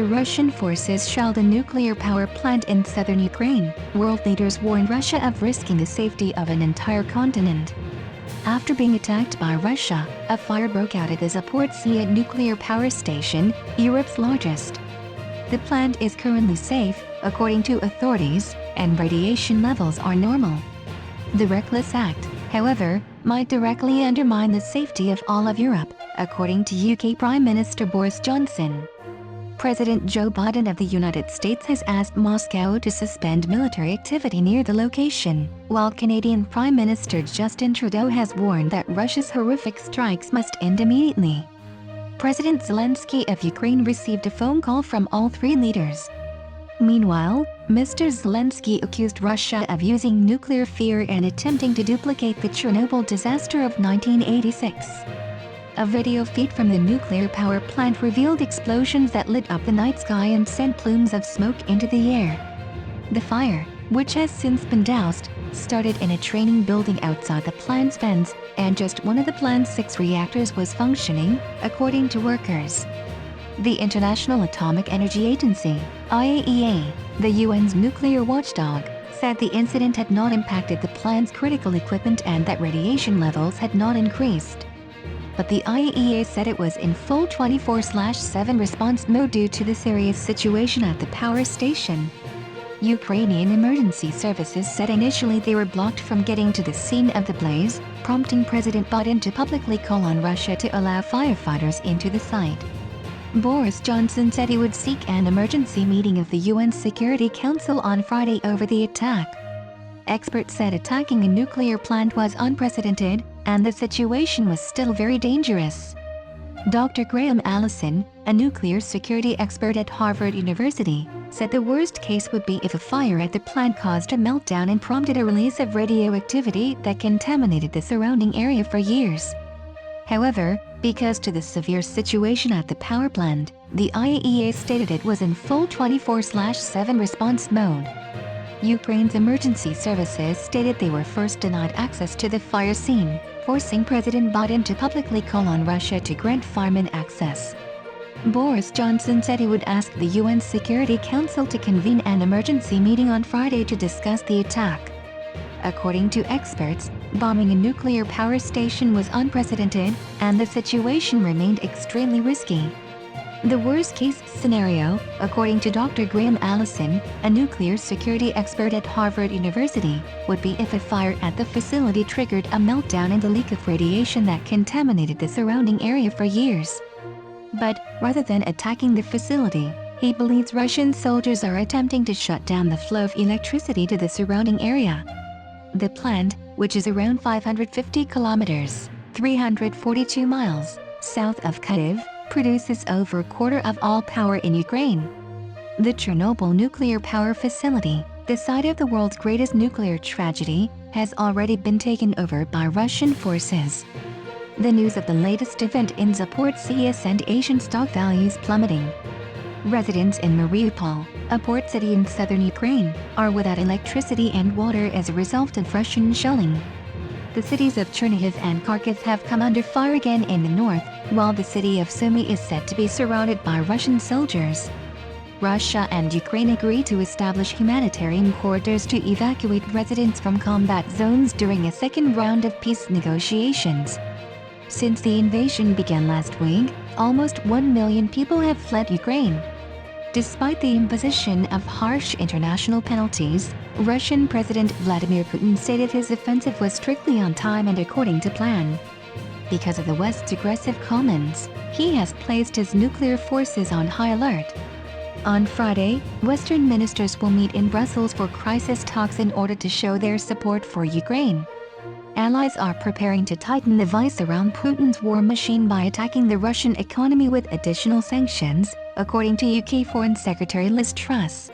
Russian forces shelled a nuclear power plant in southern Ukraine, world leaders warned Russia of risking the safety of an entire continent. After being attacked by Russia, a fire broke out at the Zaporizhzhia nuclear power station, Europe's largest. The plant is currently safe, according to authorities, and radiation levels are normal. The reckless act, however, might directly undermine the safety of all of Europe, according to UK Prime Minister Boris Johnson. President Joe Biden of the United States has asked Moscow to suspend military activity near the location, while Canadian Prime Minister Justin Trudeau has warned that Russia's horrific strikes must end immediately. President Zelensky of Ukraine received a phone call from all three leaders. Meanwhile, Mr. Zelensky accused Russia of using nuclear fear and attempting to duplicate the Chernobyl disaster of 1986. A video feed from the nuclear power plant revealed explosions that lit up the night sky and sent plumes of smoke into the air. The fire, which has since been doused, started in a training building outside the plant's fence, and just one of the plant's 6 reactors was functioning, according to workers. The International Atomic Energy Agency, IAEA, the UN's nuclear watchdog, said the incident had not impacted the plant's critical equipment and that radiation levels had not increased. But the IAEA said it was in full 24/7 response mode due to the serious situation at the power station. Ukrainian emergency services said initially they were blocked from getting to the scene of the blaze, prompting President Biden to publicly call on Russia to allow firefighters into the site. Boris Johnson said he would seek an emergency meeting of the UN Security Council on Friday over the attack. Experts said attacking a nuclear plant was unprecedented, and the situation was still very dangerous. Dr. Graham Allison, a nuclear security expert at Harvard University, said the worst case would be if a fire at the plant caused a meltdown and prompted a release of radioactivity that contaminated the surrounding area for years. However, because to the severe situation at the power plant, the IAEA stated it was in full 24/7 response mode. Ukraine's emergency services stated they were first denied access to the fire scene, forcing President Biden to publicly call on Russia to grant firemen access. Boris Johnson said he would ask the UN Security Council to convene an emergency meeting on Friday to discuss the attack. According to experts, bombing a nuclear power station was unprecedented, and the situation remained extremely risky. The worst-case scenario, according to Dr. Graham Allison, a nuclear security expert at Harvard University, would be if a fire at the facility triggered a meltdown and the leak of radiation that contaminated the surrounding area for years. But, rather than attacking the facility, he believes Russian soldiers are attempting to shut down the flow of electricity to the surrounding area. The plant, which is around 550 kilometers, 342 miles, south of Kyiv, produces over a quarter of all power in Ukraine. The Chernobyl nuclear power facility, the site of the world's greatest nuclear tragedy, has already been taken over by Russian forces. The news of the latest event in Zaporizhzhia sent Asian stock values plummeting. Residents in Mariupol, a port city in southern Ukraine, are without electricity and water as a result of Russian shelling. The cities of Chernihiv and Kharkiv have come under fire again in the north, while the city of Sumy is said to be surrounded by Russian soldiers. Russia and Ukraine agreed to establish humanitarian corridors to evacuate residents from combat zones during a second round of peace negotiations. Since the invasion began last week, almost 1 million people have fled Ukraine. Despite the imposition of harsh international penalties, Russian President Vladimir Putin stated his offensive was strictly on time and according to plan. Because of the West's aggressive comments, he has placed his nuclear forces on high alert. On Friday, Western ministers will meet in Brussels for crisis talks in order to show their support for Ukraine. Allies are preparing to tighten the vice around Putin's war machine by attacking the Russian economy with additional sanctions, according to UK Foreign Secretary Liz Truss.